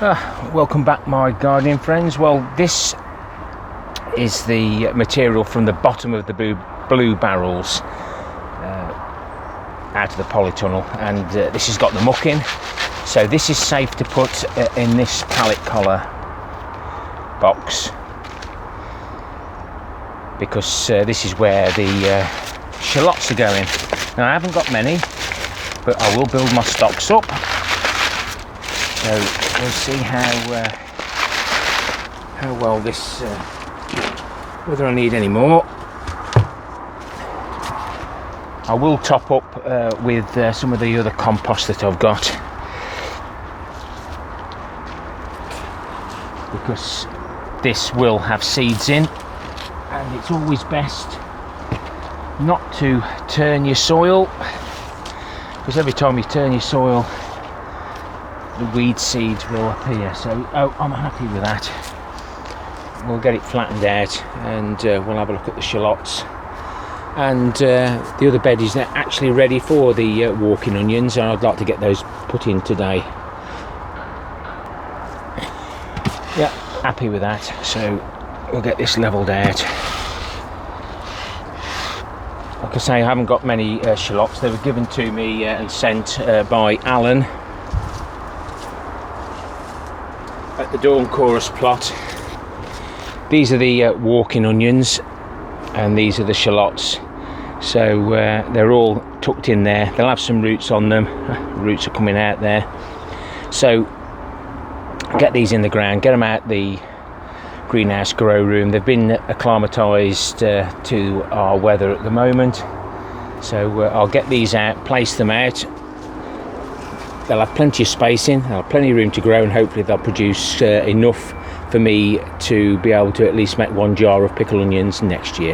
Welcome back, my gardening friends. Well, this is the material from the bottom of the blue barrels out of the polytunnel, and this has got the muck in, so this is safe to put in this pallet collar box, because this is where the shallots are going. Now, I haven't got many, but I will build my stocks up, so we'll see how well this, whether I need any more. I will top up with some of the other compost that I've got, because this will have seeds in, and it's always best not to turn your soil, because every time you turn your soil the weed seeds will appear. So I'm happy with that. We'll get it flattened out, and we'll have a look at the shallots. And the other bed is actually ready for the walking onions, and I'd like to get those put in today. Yeah, happy with that. So we'll get this levelled out. Like I say, I haven't got many shallots. They were given to me and sent by Alan at the Dawn Chorus plot. These are the walking onions, and these are the shallots. So they're all tucked in there. They'll have some roots on them. Roots are coming out there. So get these in the ground, get them out the greenhouse grow room. They've been acclimatised to our weather at the moment. So I'll get these out, place them out. They'll have plenty of spacing, they'll have plenty of room to grow, and hopefully they'll produce enough for me to be able to at least make 1 jar of pickled onions next year.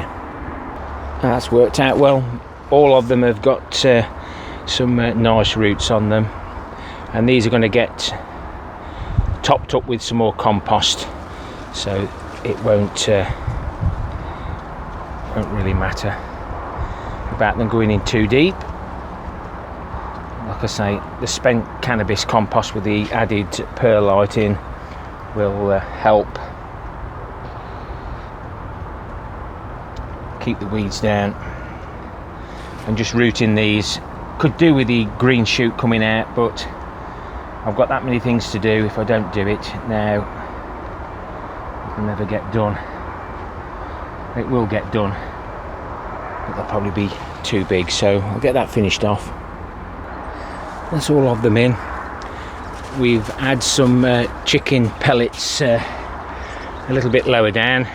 That's worked out well. All of them have got some nice roots on them, and these are going to get topped up with some more compost, so it won't really matter about them going in too deep. Like I say, the spent cannabis compost with the added perlite in will help keep the weeds down. And just rooting these could do with the green shoot coming out, but I've got that many things to do. If I don't do it now, it'll never get done. It will get done, but they'll probably be too big, so I'll get that finished off. That's all of them in. We've had some chicken pellets a little bit lower down.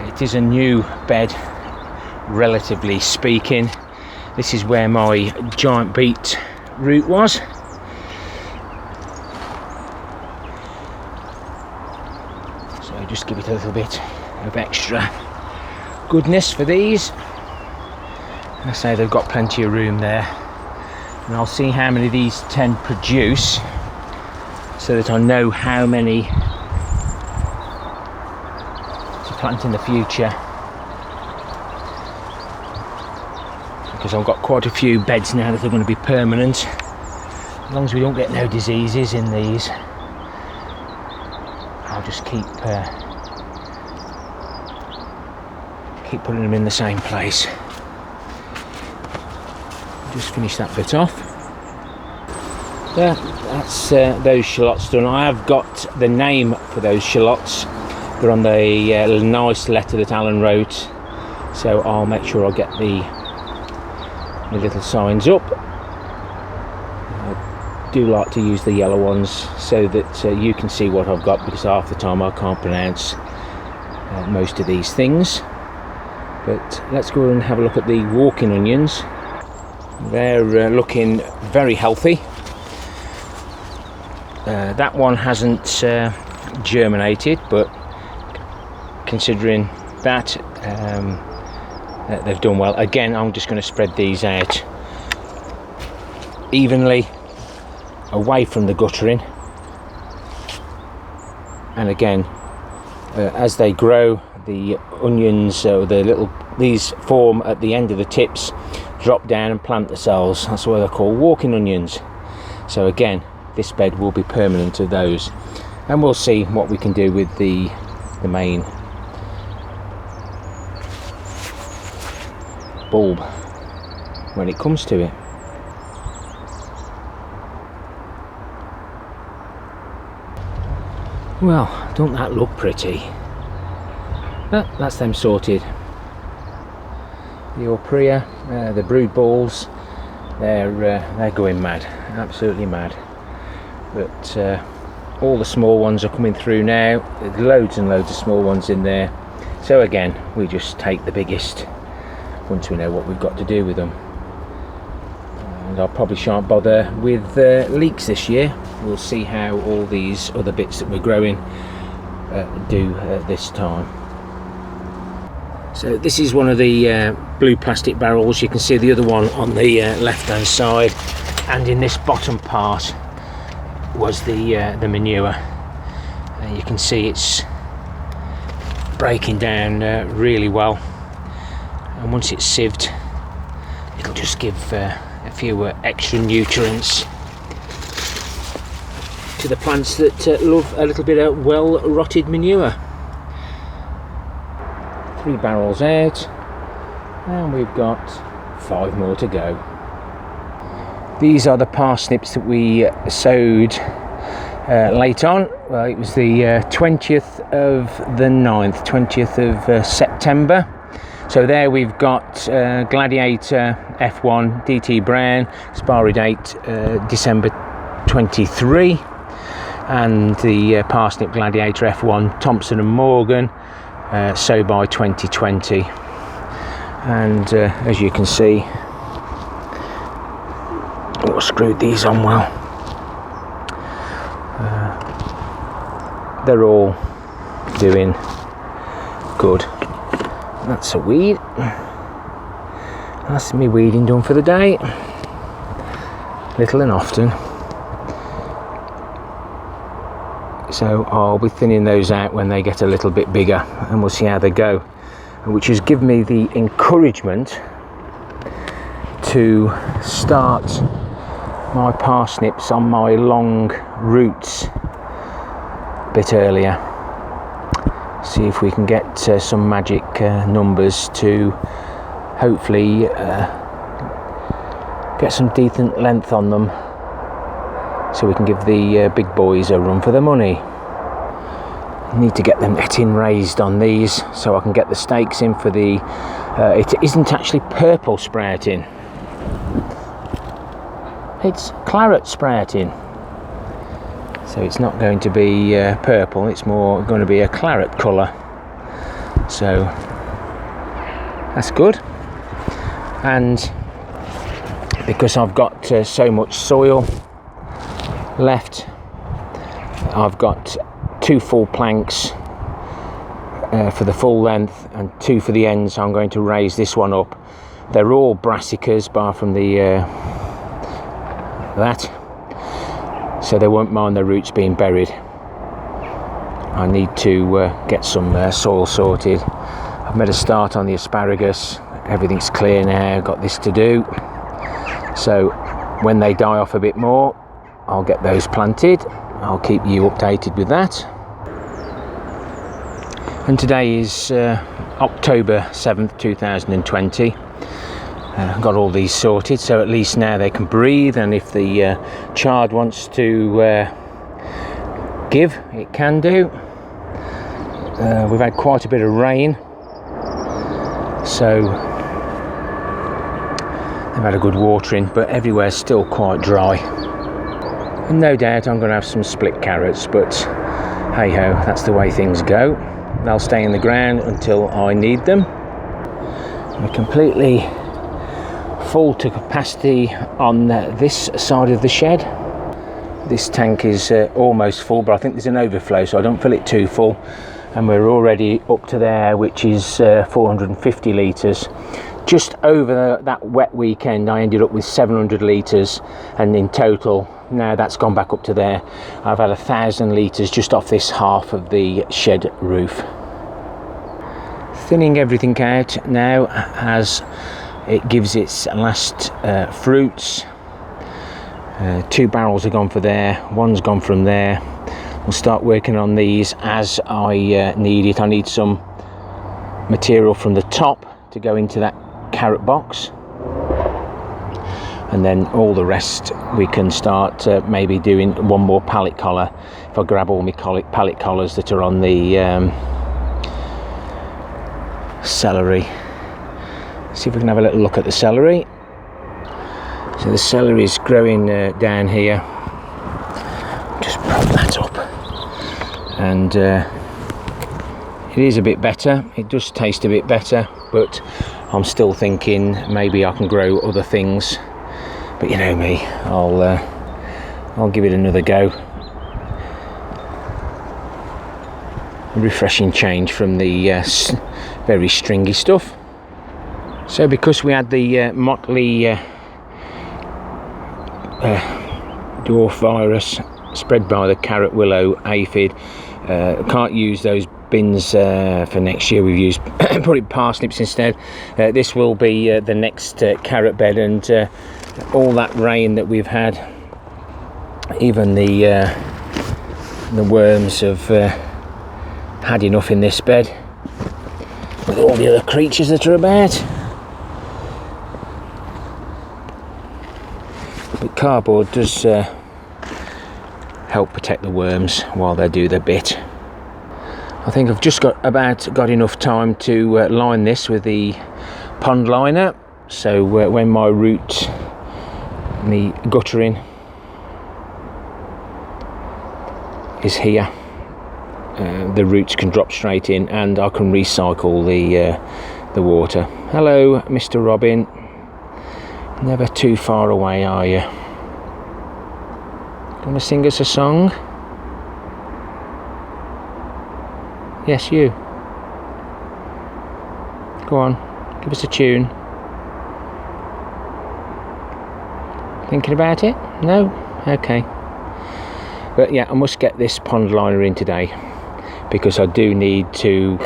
It is a new bed, relatively speaking. This is where my giant beet root was. So just give it a little bit of extra goodness for these. I say they've got plenty of room there, and I'll see how many of these 10 produce, so that I know how many to plant in the future, because I've got quite a few beds now that are going to be permanent, as long as we don't get no diseases in these. I'll just keep putting them in the same place. Just finish that bit off. That's those shallots done. I have got the name for those shallots. They're on the nice letter that Alan wrote, so I'll make sure I get the little signs up. I do like to use the yellow ones so that you can see what I've got, because half the time I can't pronounce most of these things. But let's go and have a look at the walking onions. They're looking very healthy. That one hasn't germinated, but considering that, they've done well. Again, I'm just going to spread these out evenly away from the guttering, and again, as they grow, the onions, these form at the end of the tips, drop down and plant themselves. That's why they're called walking onions. So again, this bed will be permanent of those, and we'll see what we can do with the main bulb when it comes to it. Well, don't that look pretty? But that's them sorted. The Orprea, the Broodballs, they're going mad, absolutely mad. But all the small ones are coming through now. There's loads and loads of small ones in there. So again, we just take the biggest once we know what we've got to do with them. And I probably shan't bother with leeks this year. We'll see how all these other bits that we're growing do this time. So this is one of the blue plastic barrels. You can see the other one on the left hand side, and in this bottom part was the manure. And you can see it's breaking down really well, and once it's sieved it'll just give a few extra nutrients to the plants that love a little bit of well rotted manure. 3 barrels out, and we've got 5 more to go. These are the parsnips that we sowed late on. Well, it was the 20th of the 9th, 20th of September. So there we've got Gladiator F1 DT Brown, expiry date December 23, and the Parsnip Gladiator F1 Thompson and Morgan, sow by 2020. And as you can see, I screwed these on well. They're all doing good. That's a weed. That's me weeding done for the day. Little and often. So I'll be thinning those out when they get a little bit bigger, and we'll see how they go. Which has given me the encouragement to start my parsnips on my long roots a bit earlier. See if we can get some magic numbers to hopefully get some decent length on them, so we can give the big boys a run for their money. I need to get the netting raised on these so I can get the stakes in for the it isn't actually purple sprouting, it's claret sprouting. So it's not going to be purple, it's more going to be a claret colour. So that's good. And because I've got so much soil left, I've got 2 full planks for the full length and 2 for the ends. I'm going to raise this one up. They're all brassicas bar from the that, so they won't mind their roots being buried. I need to get some soil sorted. I've made a start on the asparagus, everything's clear now, got this to do. So when they die off a bit more, I'll get those planted. I'll keep you updated with that. And today is October 7th 2020. Got all these sorted, so at least now they can breathe, and if the chard wants to give, it can do. We've had quite a bit of rain, so they've had a good watering, but everywhere's still quite dry. And no doubt I'm going to have some split carrots, but hey ho, that's the way things go. They'll stay in the ground until I need them. We're completely full to capacity on this side of the shed. This tank is almost full, but I think there's an overflow, so I don't fill it too full. And we're already up to there, which is 450 litres. Just over that wet weekend I ended up with 700 litres, and in total now that's gone back up to there. I've had 1,000 litres just off this half of the shed roof. Thinning everything out now as it gives its last fruits. 2 barrels have gone for there, one's gone from there. We'll start working on these as I need it. I need some material from the top to go into that carrot box, and then all the rest we can start maybe doing one more pallet collar. If I grab all my pallet collars that are on the celery. See if we can have a little look at the celery. So the celery is growing down here. Just prop that up, and it is a bit better. It does taste a bit better, but I'm still thinking maybe I can grow other things. But you know me, I'll give it another go. A refreshing change from the very stringy stuff. So because we had the motley dwarf virus spread by the carrot willow aphid, can't use those bins for next year. We've used probably parsnips instead. This will be the next carrot bed, and all that rain that we've had, even the worms have had enough in this bed with all the other creatures that are about. But cardboard does help protect the worms while they do their bit. I think I've just got enough time to line this with the pond liner, so when my root, the guttering is here, the roots can drop straight in and I can recycle the water. Hello, Mr. Robin. Never too far away, are you? Want to sing us a song? Yes, you. Go on, give us a tune. Thinking about it? No? Okay. But yeah, I must get this pond liner in today, because I do need to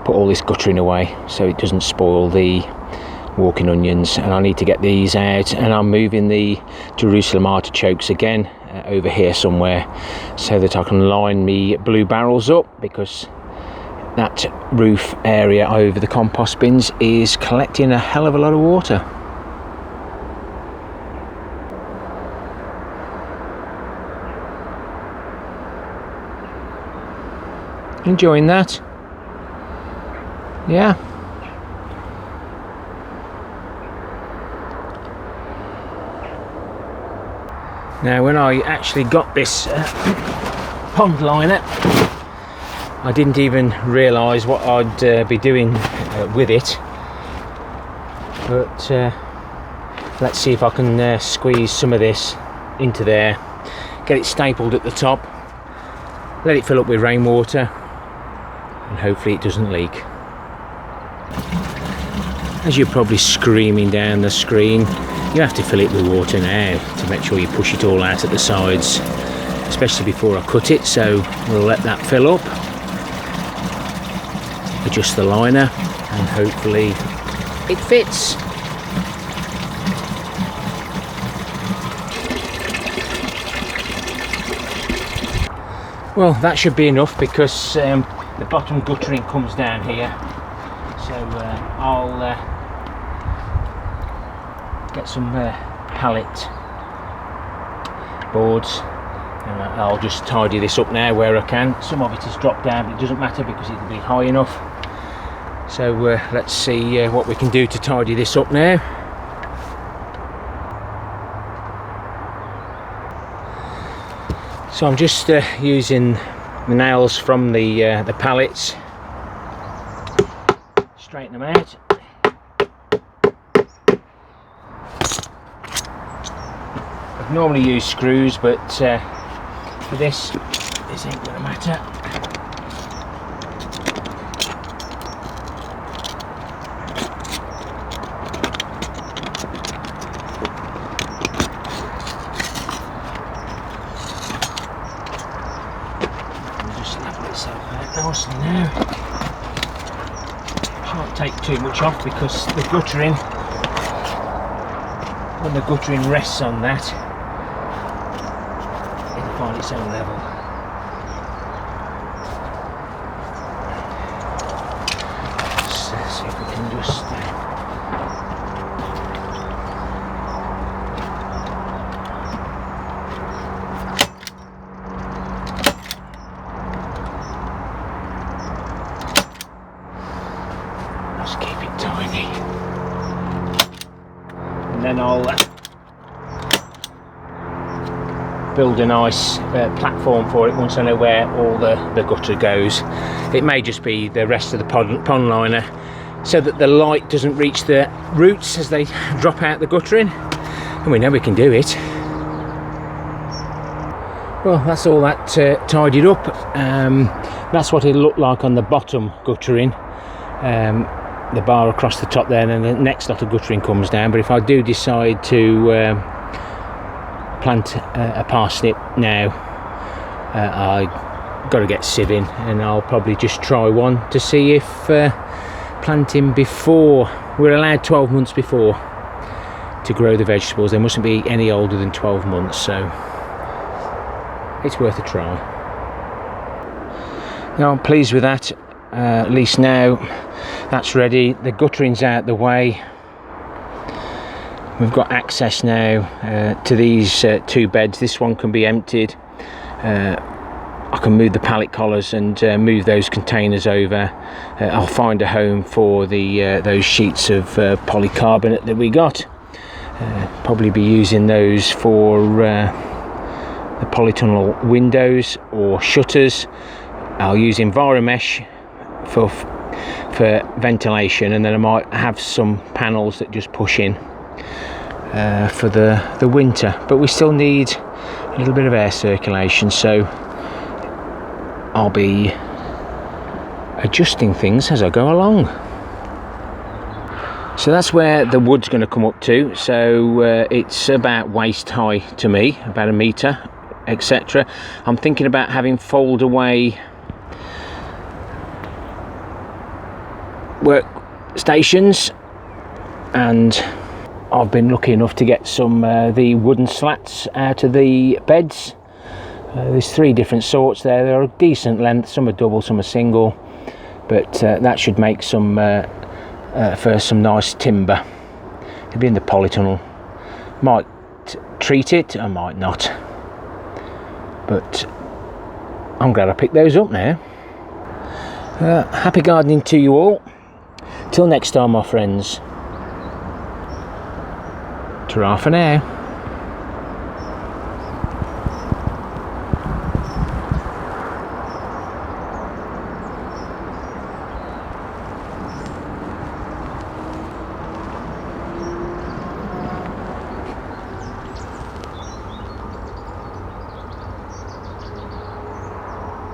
put all this guttering away so it doesn't spoil the walking onions, and I need to get these out. And I'm moving the Jerusalem artichokes again over here somewhere so that I can line me blue barrels up, because that roof area over the compost bins is collecting a hell of a lot of water. Enjoying that? Yeah. Now, when I actually got this pond liner, I didn't even realise what I'd be doing with it. But let's see if I can squeeze some of this into there, get it stapled at the top, let it fill up with rainwater, and hopefully it doesn't leak. As you're probably screaming down the screen, you have to fill it with water now to make sure you push it all out at the sides, especially before I cut it. So we'll let that fill up, adjust the liner, and hopefully it fits. Well, that should be enough, because the bottom guttering comes down here. So I'll get some pallet boards, and I'll just tidy this up now where I can. Some of it has dropped down, but it doesn't matter because it'll be high enough. So let's see what we can do to tidy this up now. So I'm just using the nails from the pallets, straighten them out. I've normally used screws, but for this ain't gonna matter. Nicely now. Can't take too much off because the guttering when the guttering rests on that, it'll find its own level. Let's see if we can just just keep it tiny, and then I'll build a nice platform for it once I know where all the gutter goes. It may just be the rest of the pond liner, so that the light doesn't reach the roots as they drop out the guttering, and we know we can do it. Well, that's all that tidied up. That's what it'll look like on the bottom guttering, the bar across the top there, and then the next lot of guttering comes down. But if I do decide to plant a parsnip now, I got to get sieving, and I'll probably just try one to see if planting before, we're allowed 12 months before to grow the vegetables. They mustn't be any older than 12 months, so it's worth a try. Now I'm pleased with that. At least now that's ready, the guttering's out the way. We've got access now to these two beds. This one can be emptied. I can move the pallet collars and move those containers over. I'll find a home for the those sheets of polycarbonate that we got. Probably be using those for the polytunnel windows or shutters. I'll use EnviroMesh for ventilation, and then I might have some panels that just push in for the winter, but we still need a little bit of air circulation, so I'll be adjusting things as I go along. So that's where the wood's going to come up to. So it's about waist high to me, about a metre, etc. I'm thinking about having fold away workstations, and I've been lucky enough to get some the wooden slats out of the beds. There's three different sorts there. They're a decent length, some are double, some are single, but that should make some for some nice timber. It'll be in the polytunnel. Might treat it, I might not, but I'm glad I picked those up now. Happy gardening to you all. Till next time, my friends. Ta-ra for now.